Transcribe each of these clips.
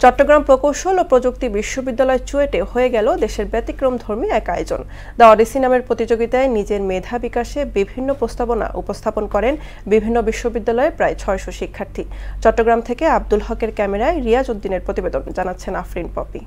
চট্টগ্রাম প্রকৌশল ও প্রযুক্তি বিশ্ববিদ্যালয় চুয়েটে হয়ে গেল দেশের ব্যতিক্রমধর্মী এক আয়োজন। দ্য অডিসি নামের প্রতিযোগিতায় নিজের মেধা বিকাশে বিভিন্ন প্রস্তাবনা উপস্থাপন করেন বিভিন্ন বিশ্ববিদ্যালয়ের প্রায় ৬০০ শিক্ষার্থী। চট্টগ্রাম থেকে আব্দুল হকের ক্যামেরায় রিয়াজ উদ্দিনের প্রতিবেদন, জানাচ্ছেন আফরিন পপি।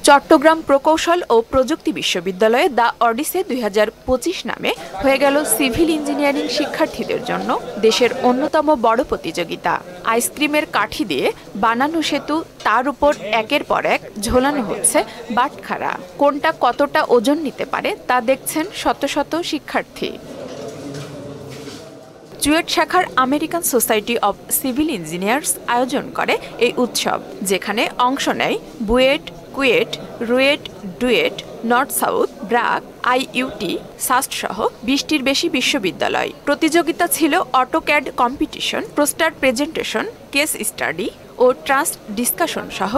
চট্টগ্রাম প্রকৌশল ও প্রযুক্তি বিশ্ববিদ্যালয়ে দ্য অডিসি ২০২৫ নামে হয়ে গেল সিভিল ইঞ্জিনিয়ারিং শিক্ষার্থীদের জন্য দেশের অন্যতম বড় প্রতিযোগিতা। আইসক্রিমের কাঠি দিয়ে বানানো সেতু, তার উপর একের পর এক ঝোলানো হচ্ছে বাটখারা। কোনটা কতটা ওজন নিতে পারে তা দেখছেন শত শত শিক্ষার্থী। চুয়েট শাখার American society of civil engineers আয়োজন করে এই উৎসব, যেখানে অংশ নেয় বুয়েট, কুয়েট, রুয়েট, ডুয়েট, নর্থ সাউথ, ব্রাক, আইইউটি, সাস্ট সহ ২০টির বেশি বিশ্ববিদ্যালয়। প্রতিযোগিতা ছিল AutoCAD competition, poster presentation, case study ও ট্রাস্ট ডিসকাশন সহ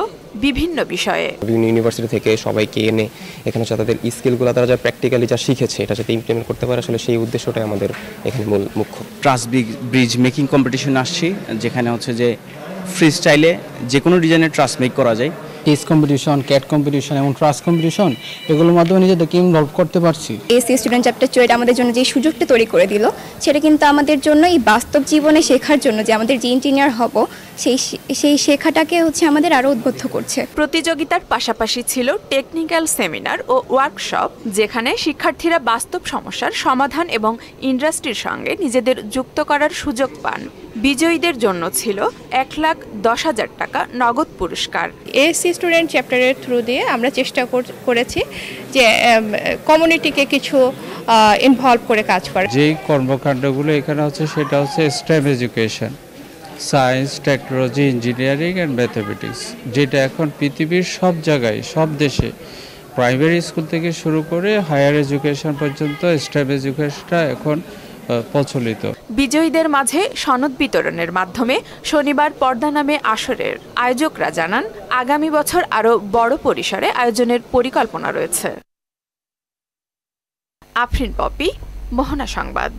বিভিন্ন বিষয়ে। বিভিন্ন ইউনিভার্সিটি থেকে সবাইকে এনে এখানে তাদের স্কিলগুলো তারা যা প্র্যাকটিক্যালি যা শিখেছে এটা যাতে ইমপ্লিমেন্ট করতে পারে, আসলে সেই উদ্দেশ্যটাই আমাদের এখানে মূল মুখ্য। ট্রাস্ট ব্রিজ মেকিং কম্পিটিশন আসছি, যেখানে হচ্ছে যে ফ্রি স্টাইলে যে কোনো ডিজাইনের ট্রাস্ট মেক করা যায়। টেস্ট কম্পিটিশন, ক্যাট কম্পিটিশন এবং ট্রাস্ট কম্পিটিশন, এগুলোর মাধ্যমে নিজেদেরকে ইনভলভ করতে পারছি। এসি স্টুডেন্ট চ্যাপ্টার চুয়েট আমাদের জন্য যে সুযোগটা তৈরি করে দিল, সেটা কিন্তু আমাদের জন্য এই বাস্তব জীবনে শেখার জন্য, যে আমাদের যে ইঞ্জিনিয়ার হব সেই শেখাটাকে আমাদের আরো উদ্বুদ্ধ করছে। প্রতিযোগিতার পাশাপাশি ছিল টেকনিক্যাল সেমিনার ও ওয়ার্কশপ, যেখানে শিক্ষার্থীরা বাস্তব সমস্যার সমাধান এবং ইন্ডাস্ট্রির সঙ্গে নিজেদের যুক্ত করার সুযোগ পান। বিজয়ীদের জন্য ছিল ১,১০,০০০ টাকা নগদ পুরস্কার। এসি স্টুডেন্ট চ্যাপ্টারের থ্রু দিয়ে আমরা চেষ্টা করেছি যে কমিউনিটিকে কিছু ইনভলভ করে কাজ করা। যেই কর্মকাণ্ডগুলো এখানে হচ্ছে সেটা হচ্ছে stem education, science, technology, engineering and mathematics, যেটা এখন পৃথিবীর সব জায়গায়, সব দেশে প্রাইমারি স্কুল থেকে শুরু করে হায়ার এডুকেশন পর্যন্ত স্টেম এডুকেশনটা এখন প্রচলিত। বিজয়ীদের মাঝে সনদ বিতরণের মাধ্যমে শনিবার পর্দা নামে আসরের আয়োজকরা জানান, আগামী বছর আরও বড় পরিসরে আয়োজনের পরিকল্পনা রয়েছে। আফরিন পপি, মোহনা সংবাদ।